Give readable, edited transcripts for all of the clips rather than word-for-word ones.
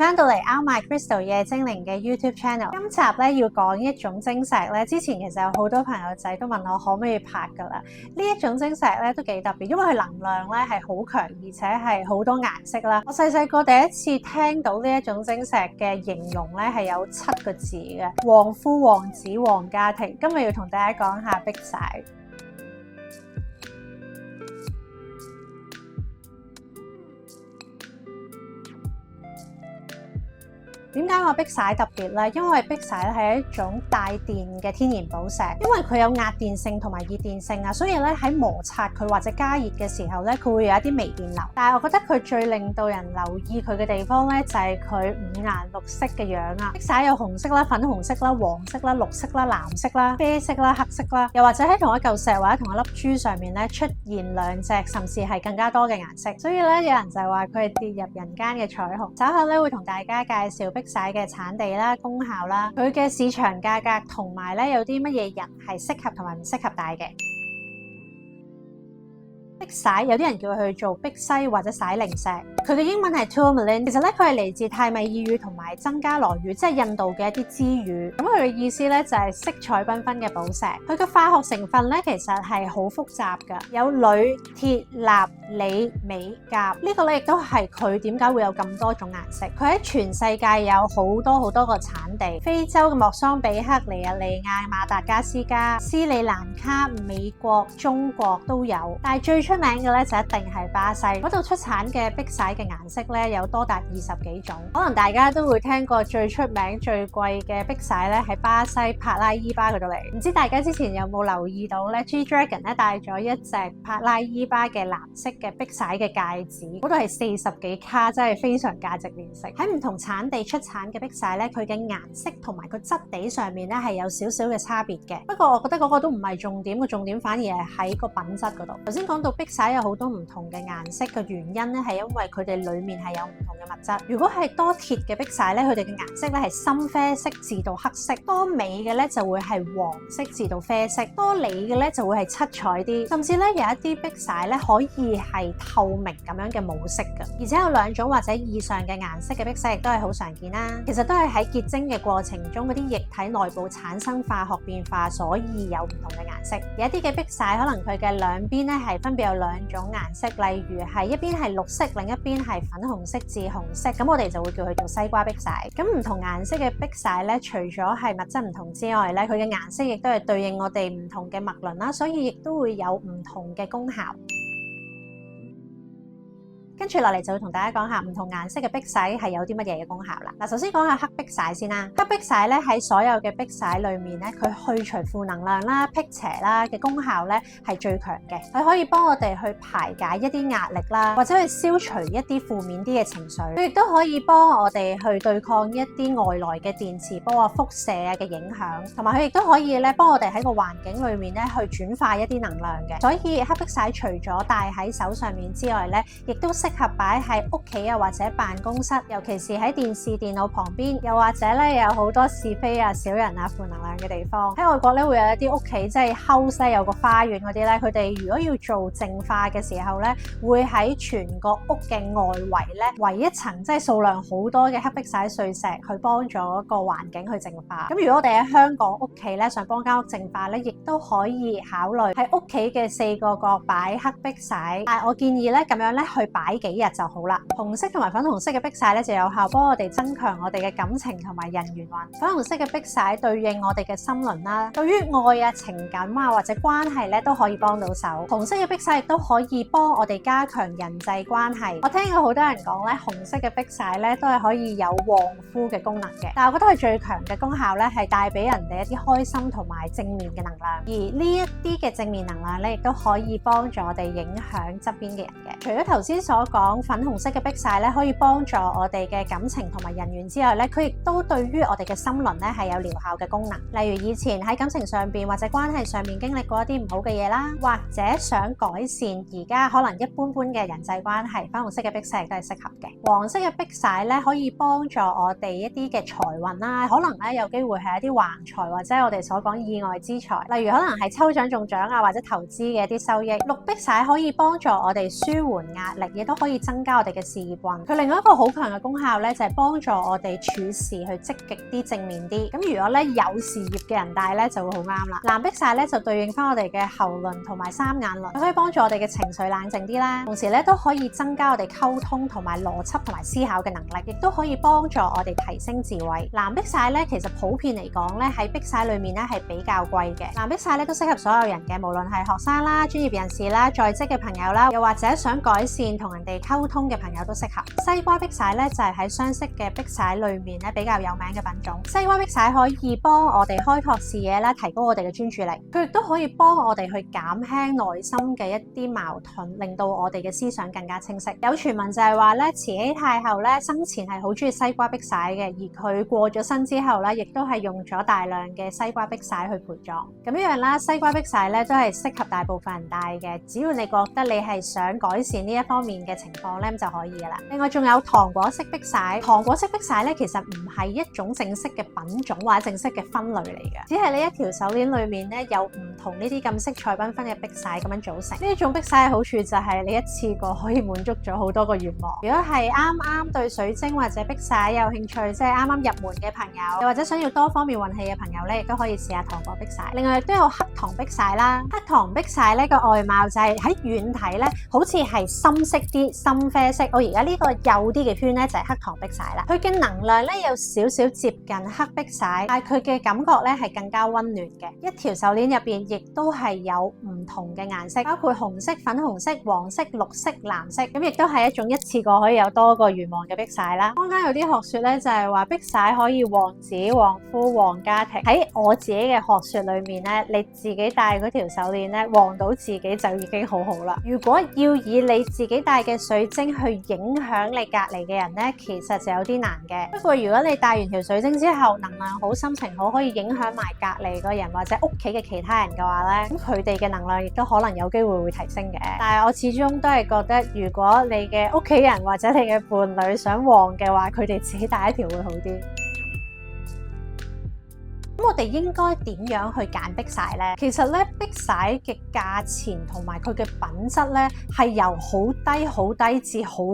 翻到嚟 Out My Crystal 夜精靈嘅 YouTube channel， 今集咧要講一種晶石咧，之前其實有好多朋友仔都問我可唔可以拍噶啦。呢一種晶石咧都幾特別，因為佢能量咧係好強，而且係好多顏色啦。我細細個第一次聽到呢一種晶石嘅形容咧係有7個字嘅：旺夫、旺子、旺家庭。今日要同大家講下碧璽。點解話碧璽特別呢？因為碧璽咧係一種帶電嘅天然寶石，因為佢有壓電性同埋熱電性啊，所以咧喺摩擦佢或者加熱嘅時候咧，佢會有一啲微電流。但係我覺得佢最令到人留意佢嘅地方咧，就係佢五顏六色嘅樣啊！碧璽有紅色啦、粉紅色啦、黃色啦、綠色啦、藍色啦、啡色啦、黑色啦，又或者喺同一嚿石或者同一粒珠上面咧出現2隻甚至係更加多嘅顏色。所以咧，有人就話佢係跌入人間嘅彩虹。稍後咧會同大家介紹碧璽嘅產地啦、功效啦、佢嘅市場價格，同埋咧有啲乜嘢人係適合同埋唔適合戴嘅。碧璽有啲人叫佢做碧璽或者璽靈石，佢嘅英文係 Tourmaline。其實咧佢係嚟自泰米爾語同埋僧伽羅語，即係印度嘅一啲支語。咁佢嘅意思咧就係色彩繽紛嘅寶石。佢嘅化學成分咧其實係好複雜噶，有鋁、鐵、鈉、鋰、鎂、鉀。呢個咧亦都係佢點解會有咁多種顏色。佢喺全世界有好多個產地，非洲嘅莫桑比克、尼日利亞、馬達加斯加、斯里蘭卡、美國、中國都有，但係最出名嘅咧就一定係巴西嗰度出產嘅碧璽嘅顏色咧有多達20幾種。可能大家都會聽過最出名最貴嘅碧璽咧喺巴西帕拉伊巴嗰度嚟。唔知大家之前有冇留意到咧 G Dragon 咧戴咗一隻帕拉伊巴嘅藍色嘅碧璽嘅戒指，嗰度係40幾卡，真係非常價值連城。喺唔同產地出產嘅碧璽咧，佢嘅顏色同埋個質地上面咧係有少少嘅差別嘅。不過我覺得嗰個都唔係重點，個重點反而係喺個品質嗰度。頭先講到碧璽有好多唔同嘅顏色嘅原因咧，係因為佢哋裡面係有唔同嘅物質。如果係多鐵嘅碧璽咧，佢哋嘅顏色咧係深啡色至到黑色；多鎂嘅咧就會係黃色至到啡色；多鋰嘅咧就會係七彩啲。甚至咧有一啲碧璽咧可以係透明咁樣嘅冇色嘅，而且有2種或者以上嘅顏色嘅碧璽亦都係好常見啦。其實都係喺結晶嘅過程中嗰啲液體內部產生化學變化，所以有唔同嘅顏色。有一啲嘅碧璽可能佢嘅兩邊咧係分別有2種顏色，例如係一邊係綠色，另一邊係粉紅色至紅色，咁我哋就會叫佢做西瓜碧璽。咁唔同顏色嘅碧璽咧，除咗係物質唔同之外咧，佢嘅顏色亦都係對應我哋唔同嘅脈輪啦，所以亦都會有唔同嘅功效。跟住落嚟就會同大家講下唔同顏色嘅碧璽係有啲乜嘢嘅功效啦。嗱，首先講下黑碧璽先啦。黑碧璽咧喺所有嘅碧璽裏面咧，佢去除負能量啦、辟邪啦嘅功效咧係最強嘅。佢可以幫我哋去排解一啲壓力啦，或者去消除一啲負面啲嘅情緒。佢亦都可以幫我哋去對抗一啲外來嘅電磁波啊、輻射啊嘅影響，同埋佢亦都可以咧幫我哋喺個環境裏面咧去轉化一啲能量嘅。所以黑碧璽除咗戴喺手上面之外咧，亦都適合擺喺屋企啊，或者辦公室，尤其是喺電視、電腦旁邊，又或者咧有好多是非啊、小人啊、負能量嘅地方。喺外國咧會有一啲屋企即係 house 有個花園嗰啲咧，佢哋如果要做淨化嘅時候咧，會喺全個屋嘅外圍咧圍一層即係數量好多嘅黑碧璽碎石，去幫咗個環境去淨化。咁如果我哋喺香港屋企咧想幫間屋淨化咧，亦都可以考慮喺屋企嘅4個角擺黑碧璽。但係我建議咧咁樣咧去擺幾日就好啦。紅色同埋粉紅色嘅碧璽咧就有效幫我哋增強我哋嘅感情同埋人緣運。粉紅色嘅碧璽對應我哋嘅心輪啦，對於愛啊、情感啊或者關係咧都可以幫到手。紅色嘅碧璽亦都可以幫我哋加強人際關係。我聽過好多人講咧，紅色嘅碧璽咧都係可以有旺夫嘅功能嘅。但係我覺得佢最強嘅功效咧係帶俾人哋一啲開心同埋正面嘅能量。而呢一啲嘅正面能量咧亦都可以幫助我哋影響側邊嘅人嘅。除咗頭先所講粉紅色嘅碧璽咧可以幫助我哋嘅感情同埋人緣之外咧，佢亦都對於我哋嘅心輪咧係有療效嘅功能。例如以前喺感情上邊或者關係上面經歷過一啲唔好嘅嘢啦，或者想改善而家可能一般般嘅人際關係，粉紅色嘅碧璽都係適合嘅。黃色嘅碧璽咧可以幫助我哋一啲嘅財運啦，可能咧有機會係一啲橫財或者我哋所講意外之財，例如可能係抽獎中獎啊或者投資嘅一啲收益。綠碧璽可以幫助我哋舒緩壓力，亦都可以增加我哋嘅事業運。佢另外一個好強嘅功效咧，就係幫助我哋處事去積極啲、正面啲。咁如果咧有事業嘅人戴咧，就會好啱啦。藍碧璽咧就對應翻我哋嘅喉輪同埋三眼輪，佢可以幫助我哋嘅情緒冷靜啲啦，同時咧都可以增加我哋溝通同埋邏輯同埋思考嘅能力，亦都可以幫助我哋提升智慧。藍碧璽咧其實普遍嚟講咧喺碧璽裏面咧係比較貴嘅。藍碧璽咧都適合所有人嘅，無論係學生啦、專業人士啦、在職嘅朋友啦，又或者想改善同人哋溝通嘅朋友都適合。西瓜碧璽咧就係喺雙色嘅碧璽裏面咧比較有名嘅品種。西瓜碧璽可以幫我哋開拓視野啦，提高我哋嘅專注力。佢亦都可以幫我哋去減輕內心嘅一啲矛盾，令到我哋嘅思想更加清晰。有傳聞就係話咧，慈禧太后咧生前係好中意西瓜碧璽嘅，而佢過咗身之後咧，亦都係用咗大量嘅西瓜碧璽去陪葬。咁樣啦，西瓜碧璽咧都係適合大部分人戴嘅，只要你覺得你係想改善呢一方面嘅情況咧，就可以噶啦。另外仲有糖果色碧璽，糖果色碧璽咧其實唔係一種正式嘅品種或者正式嘅分類嚟嘅，只係呢一條手鏈裏面咧有唔同呢啲咁色彩繽紛嘅碧璽咁樣組成。呢一種碧璽嘅好處就係你一次過可以滿足咗好多個願望。如果係啱啱對水晶或者碧璽有興趣，即係啱啱入門嘅朋友，又或者想要多方面運氣嘅朋友咧，亦都可以試下糖果碧璽。另外亦都有黑糖碧璽啦。黑糖碧璽咧個外貌就係喺遠睇咧，好似係深色啲、深啡色。我而家呢個幼啲嘅圈咧就係黑糖碧璽啦。佢嘅能量咧有少少接近黑碧璽，但係佢嘅感覺咧係更加溫暖嘅。一條手鏈入邊亦都係有唔同嘅顏色，包括紅色、粉紅色、黃色、綠色、藍色。咁亦都係一種一次過可以有多個願望嘅碧璽啦。坊間有啲學說咧就係話碧璽可以旺子、旺夫、旺家庭。喺我自己嘅學說裏面咧，你自己戴嗰條手鏈咧，旺到自己就已經好好啦。如果要以你自己戴嘅水晶去影響你隔離嘅人咧，其實就有啲難嘅。不過如果你戴完條水晶之後能量好、心情好，可以影響埋隔離個人或者屋企嘅其他人嘅話咧，咁佢哋嘅能量亦都可能有機會會提升嘅。但係我始終都係覺得，如果你嘅屋企人或者你嘅伴侶想旺嘅話，佢哋自己戴一條會好啲。咁我哋應該點樣去揀碧璽呢？其實咧，碧璽嘅價錢同埋佢嘅品質咧，係由好低至好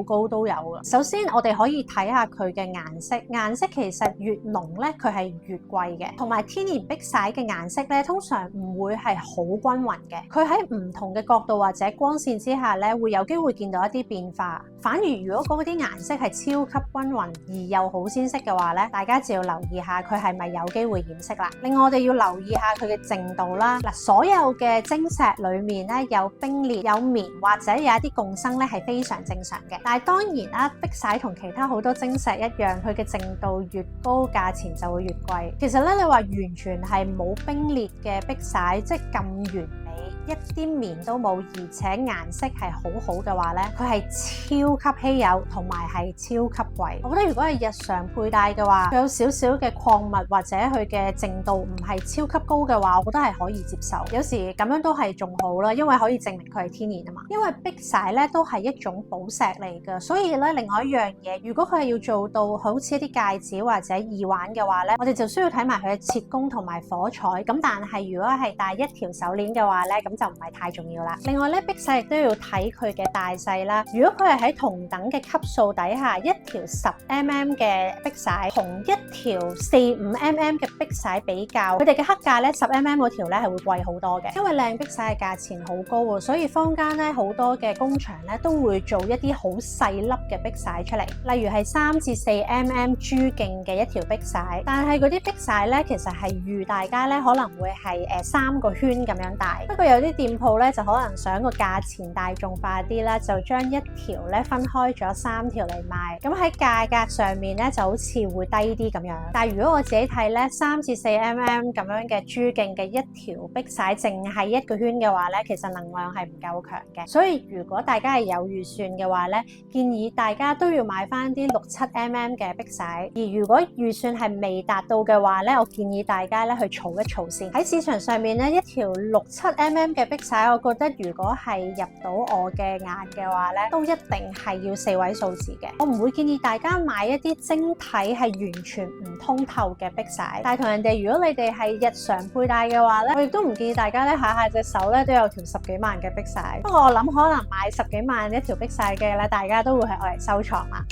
高都有嘅。首先，我哋可以睇下佢嘅顏色，顏色其實越濃咧，佢係越貴嘅。同埋天然碧璽嘅顏色咧，通常唔會係好均勻嘅。佢喺唔同嘅角度或者光線之下咧，會有機會見到一啲變化。反而如果嗰啲顏色係超級均勻而又好鮮色嘅話咧，大家就要留意下佢係咪有機會染色啦。另外我哋要留意下佢嘅淨度啦。嗱，所有嘅晶石裏面咧有冰裂、有棉或者有一啲共生咧係非常正常嘅。但係當然啦，碧璽同其他好多晶石一樣，佢嘅淨度越高，價錢就會越貴。其實咧，你話完全係冇冰裂嘅碧璽，即係咁完美，一啲棉都冇，而且顏色係好好嘅話咧，佢係超級稀有同埋係超級貴。我覺得如果係日常佩戴嘅話，佢有少少嘅礦物或者佢嘅淨度唔係超級高嘅話，我覺得係可以接受。有時咁樣都係仲好啦，因為可以證明佢係天然啊嘛。因為碧璽咧都係一種寶石嚟㗎，所以咧另外一樣嘢，如果佢係要做到好似一啲戒指或者耳環嘅話咧，我哋就需要睇埋佢嘅切工同埋火彩。咁但係如果係戴一條手鏈嘅話咧，咁就唔係太重要啦。另外咧，碧璽亦都要睇佢嘅大細啦。如果佢係喺同等嘅級數底下，一條10mm 嘅碧璽同一條4-5mm 嘅碧璽比較，佢哋嘅黑價咧10mm 嗰條咧係會貴好多嘅。因為靚碧璽嘅價錢好高喎，所以坊間咧好多嘅工場咧都會做一啲好細粒嘅碧璽出嚟，例如係3至4mm 珠徑嘅一條碧璽。但係嗰啲碧璽咧其實係預大家咧可能會係3個圈咁樣戴。不過有啲店鋪咧就可能想個價錢大眾化啲啦，就將一條咧分開咗3條嚟賣。咁喺價格上面咧就好似會低啲咁樣。但係如果我自己睇咧3至4mm 咁樣嘅珠徑嘅一條碧璽，淨係一個圈嘅話咧，其實能量係唔夠強嘅。所以如果大家係有預算嘅話咧，建議大家都要買翻啲6-7mm 嘅碧璽。而如果預算係未達到嘅話咧，我建議大家咧去儲一儲先。喺市場上面咧，一條6-7mm mm 嘅碧璽，我覺得如果係入到我嘅眼嘅話咧，都一定係要4位數字嘅。我唔會建議大家買一啲晶體係完全唔通透嘅碧璽，但係同人哋如果你哋係日常佩戴嘅話咧，我亦都唔建議大家咧下下隻手咧都有條10幾萬嘅碧璽。不過我諗可能買10幾萬一條碧璽嘅咧，大家都會係愛嚟收藏啦。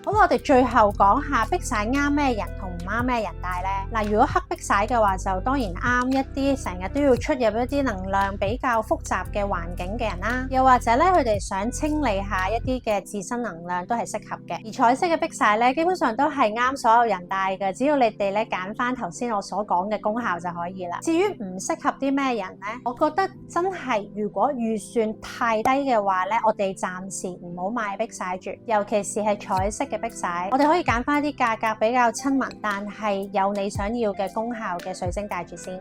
好，我哋最後講下碧璽啱咩人同唔啱咩人戴呢？嗱，如果黑碧璽嘅話，就當然啱一啲成日都要出入一啲能量比較複雜嘅環境嘅人啦。又或者咧，佢哋想清理下一啲嘅自身能量都係適合嘅。而彩色嘅碧璽咧，基本上都係啱所有人戴嘅，只要你哋咧揀翻頭先我所講嘅功效就可以啦。至於唔適合啲咩人呢？我覺得真係如果預算太低嘅話咧，我哋暫時唔好買碧璽住，尤其是係彩色嘅碧璽，我哋可以揀翻啲價格比較親民，但係有你想要嘅功效嘅水晶戴住先。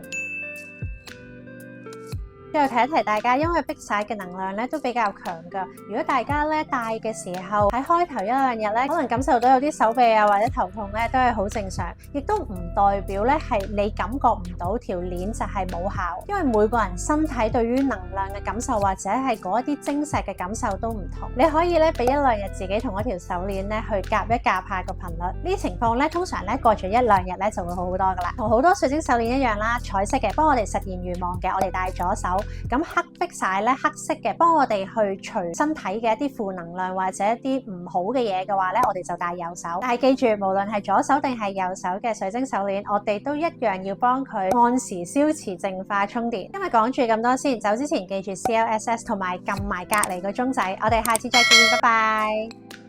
最後提一提大家，因為碧璽嘅能量咧都比較強㗎。如果大家咧戴嘅時候喺開頭1-2日咧，可能感受到有啲手臂啊或者頭痛咧，都係好正常，亦都唔代表咧係你感覺唔到條鏈就係冇效。因為每個人身體對於能量嘅感受或者係嗰一啲晶石嘅感受都唔同。你可以咧俾1-2日自己同一條手鏈咧去夾一夾下個頻率。呢啲情況咧通常咧過咗1-2日咧就會好好多㗎啦。同好多水晶手鏈一樣啦，彩色嘅幫我哋實現願望嘅，我哋戴左手。咁黑碧璽咧，黑色嘅幫我哋去除身體嘅一啲負能量或者一啲唔好嘅嘢嘅話咧，我哋就戴右手。但係記住，無論係左手定係右手嘅水晶手鏈，我哋都一樣要幫佢按時消磁、淨化、充電。今日講住咁多先，走之前記住 CLSS 同埋撳埋隔離個鐘仔。我哋下次再見，拜拜。